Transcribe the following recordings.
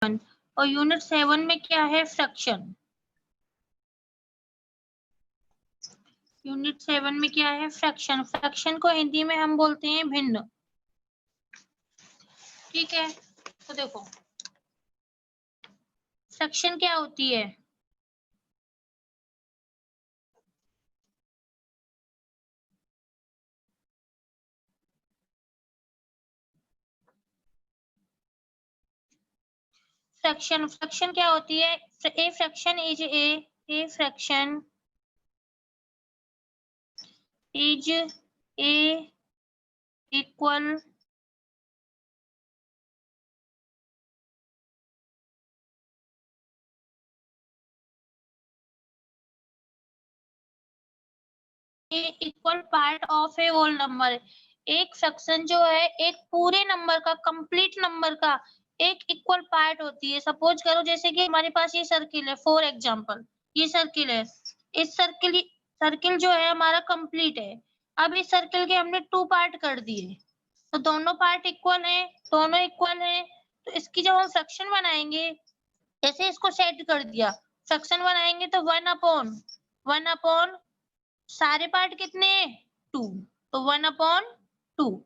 और यूनिट 7 में क्या है? फ्रैक्शन। यूनिट 7 में क्या है? फ्रैक्शन। फ्रैक्शन को हिंदी में हम बोलते हैं भिन्न। ठीक है, तो देखो फ्रैक्शन क्या होती है? फ्रैक्शन क्या होती है? A fraction is a fraction is a equal equal part of a whole number. एक फ्रैक्शन जो है एक पूरे नंबर का, कंप्लीट नंबर का एक इक्वल पार्ट होती है। सपोज करो जैसे कि हमारे पास ये सर्किल है, फॉर एग्जांपल ये सर्किल है। इस सर्किल जो है हमारा कंप्लीट है। अब इस सर्किल के हमने 2 पार्ट कर दिए, तो दोनों पार्ट इक्वल है, दोनों इक्वल है। तो इसकी जब हम फ्रैक्शन बनाएंगे, जैसे इसको सेट कर दिया, फ्रैक्शन बनाएंगे तो 1/1 सारे पार्ट कितने हैं? 2, तो 1/2।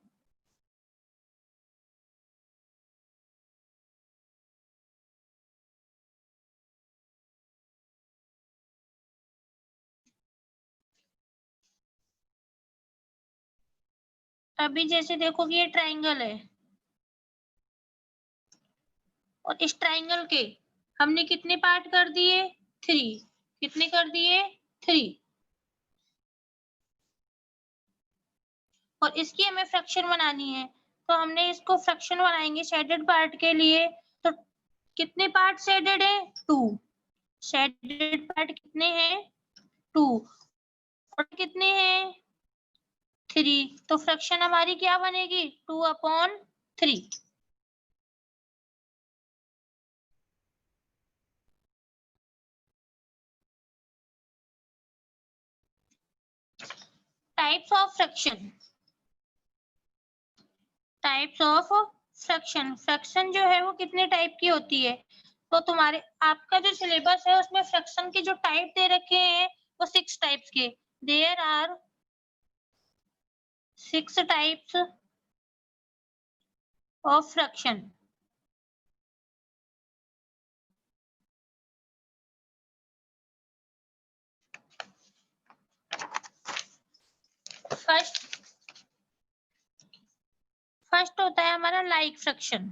अभी जैसे देखो कि ये ट्राइंगल है और इस ट्राइंगल के हमने कितने पार्ट कर दिए? 3। कितने कर दिए? 3। और इसकी हमें फ्रैक्शन बनानी है, तो हमने इसको फ्रैक्शन बनाएंगे शेडेड पार्ट के लिए। तो कितने पार्ट शेडेड है? 2। शेडेड पार्ट कितने हैं? 2। और कितने हैं? 3। तो फ्रैक्शन हमारी क्या बनेगी? 2/3। Types of fraction. Types of fraction. Fraction जो है वो कितने टाइप की होती है? तो तुम्हारे आपका जो सिलेबस है उसमें फ्रैक्शन के जो टाइप दे रखे हैं वो 6 टाइप्स के। There are 6 types of fraction. First होता है हमारा लाइक फ्रैक्शन।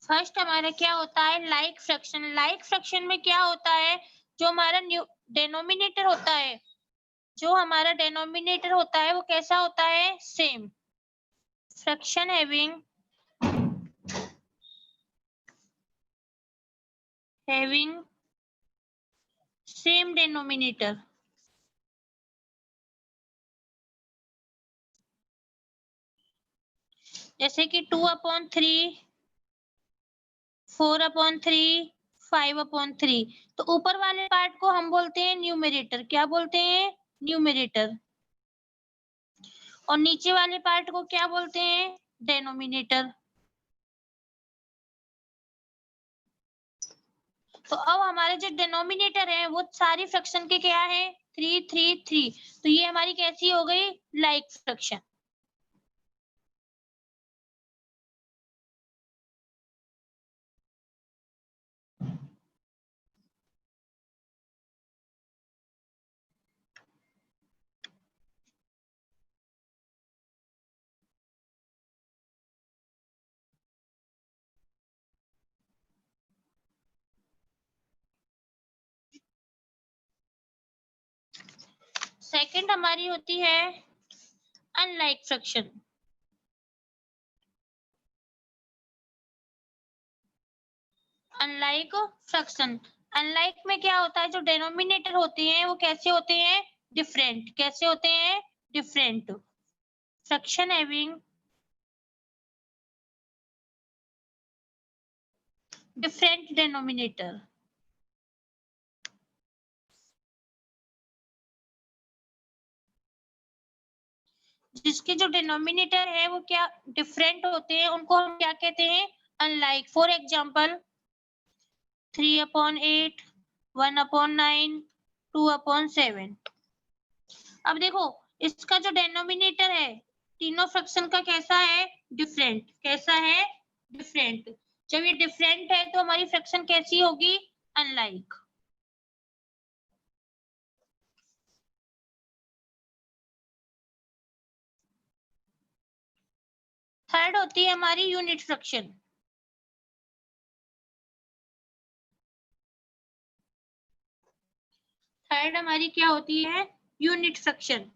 फर्स्ट हमारा क्या होता है? Like fraction. लाइक फ्रैक्शन में क्या होता है? जो हमारा डिनोमिनेटर होता है, जो हमारा डिनोमिनेटर होता है वो कैसा होता है? Same. Fraction having same denominator. जैसे कि 2/3, 4/3, 5/3। तो ऊपर वाले पार्ट को हम बोलते हैं न्यूमरेटर। क्या बोलते हैं? न्यूमरेटर। और नीचे वाले पार्ट को क्या बोलते हैं? डेनोमिनेटर। तो अब हमारे जो डिनोमिनेटर है वो सारी फ्रैक्शन के क्या है? 3 3 3। तो ये हमारी कैसी हो गई? Like fraction. सेकंड हमारी होती है unlike fraction. Unlike fraction. Unlike में क्या होता है? जो डिनोमिनेटर होते हैं वो कैसे होते हैं? डिफरेंट। कैसे होते हैं? Different. Fraction having different denominator. जिसके जो डिनोमिनेटर है वो क्या डिफरेंट होते हैं, उनको हम क्या कहते हैं, अनलाइक। For example 3/8, 1/9, 2/7। अब देखो इसका जो डिनोमिनेटर है तीनों फ्रैक्शन का कैसा है, डिफरेंट। कैसा है, डिफरेंट। जब ये डिफरेंट है तो हमारी फ्रैक्शन कैसी होगी, अनलाइक। थर्ड होती है हमारी यूनिट फ्रैक्शन। थर्ड हमारी क्या होती है, यूनिट फ्रैक्शन।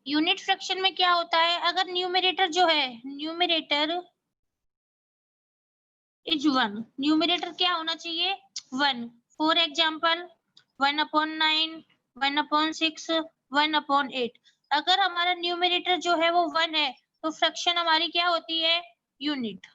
यूनिट फ्रैक्शन में क्या होता है, अगर न्यूमरेटर जो है, न्यूमरेटर इज 1, न्यूमरेटर क्या होना चाहिए, 1। For example 1/9, 1/6, 1/8। अगर हमारा न्यूमरेटर जो है वो 1 है तो फ्रैक्शन हमारी क्या होती है, यूनिट।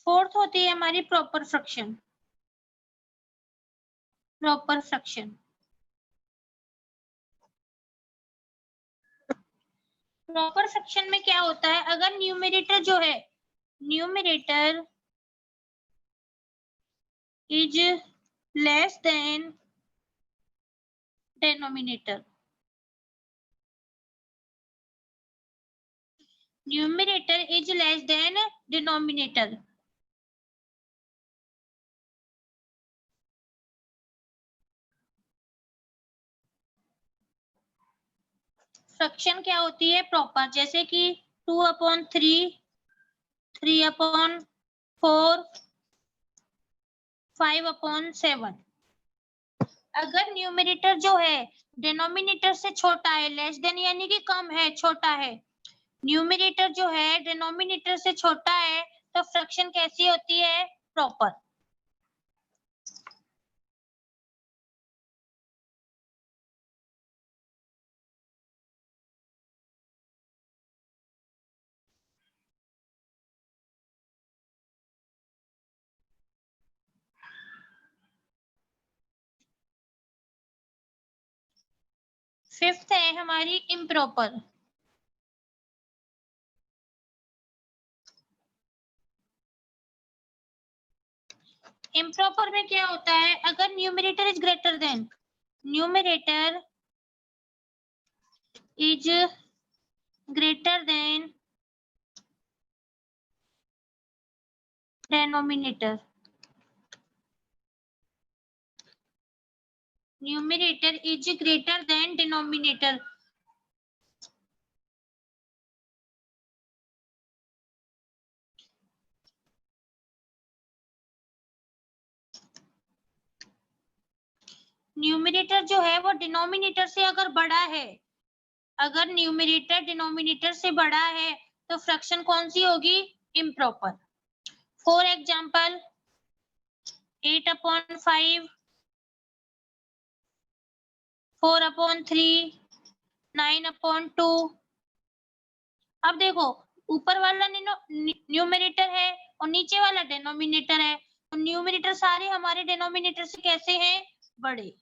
फोर्थ होती है हमारी proper fraction. Proper fraction, proper fraction में क्या होता है, अगर न्यूमरेटर जो है, numerator is less than denominator, numerator is less than denominator. Fraction क्या होती है, प्रॉपर। जैसे कि 2/3, 3/4, 5/7। अगर न्यूमरेटर जो है डिनोमिनेटर से छोटा है, लेस देन यानी कि कम है, छोटा है, न्यूमरेटर जो है डिनोमिनेटर से छोटा है तो फ्रैक्शन कैसी होती है, प्रॉपर। फिफ्थ है हमारी इम्प्रॉपर। इम्प्रॉपर में क्या होता है, अगर numerator is greater than, numerator is greater than denominator, numerator is greater than denominator. Numerator जो है वो डिनोमिनेटर से अगर बड़ा है, अगर न्यूमरेटर डिनोमिनेटर से बड़ा है तो फ्रैक्शन कौन सी होगी, इम्प्रॉपर। For example 8/5, 4/3, 9/2। अब देखो ऊपर वाला न्यूमरेटर है और नीचे वाला डिनोमिनेटर है, तो न्यूमरेटर सारे हमारे डिनोमिनेटर से कैसे हैं, बड़े।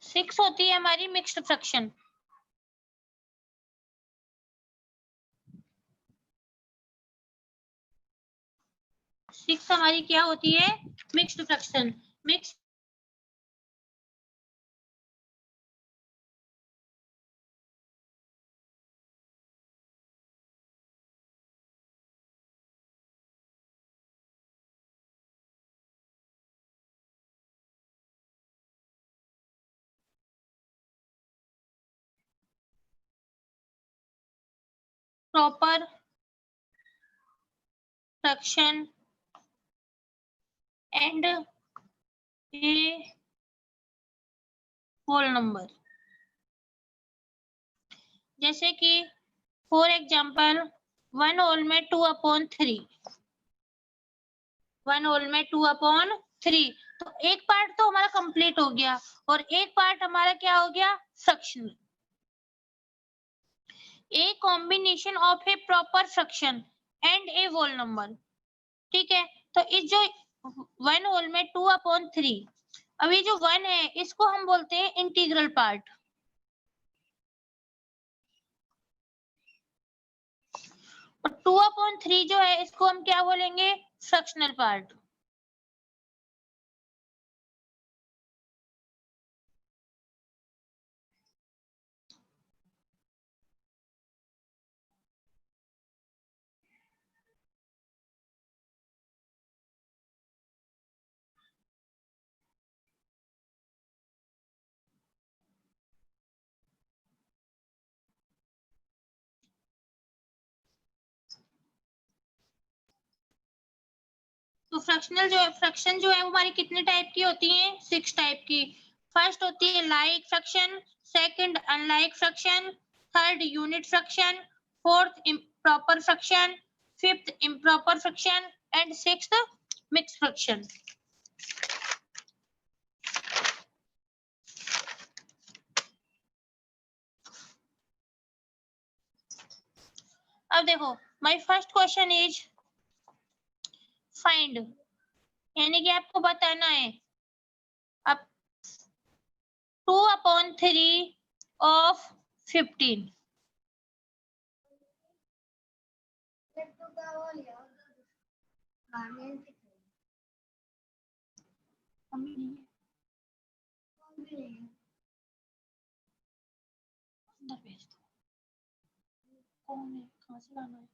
6 होती है हमारी मिक्स्ड फ्रैक्शन। नेक्स्ट हमारी क्या होती है, mixed fraction. Mix proper fraction and a whole number. जैसे कि फॉर एग्जाम्पल 1 होल में 2/3, 1 होल में 2/3, तो एक पार्ट तो हमारा कंप्लीट हो गया और एक पार्ट हमारा क्या हो गया, fractional. A combination of a proper fraction and a whole number. ठीक है, तो इस जो 1 होल में 2/3, अभी जो 1 है इसको हम बोलते हैं इंटीग्रल पार्ट, और 2/3 जो है इसको हम क्या बोलेंगे, फ्रैक्शनल पार्ट। तो फ्रैक्शन जो है वो हमारी कितने टाइप की होती है, 6 टाइप की। फर्स्ट होती है like fraction, second unlike fraction, third unit fraction, fourth improper fraction, fifth improper fraction and sixth mix fraction. अब देखो, my first question is find, यानी कि आपको बताना है अब 2/3 of 15। अंदर भेज दो। कौन है, कहाँ से लाना है?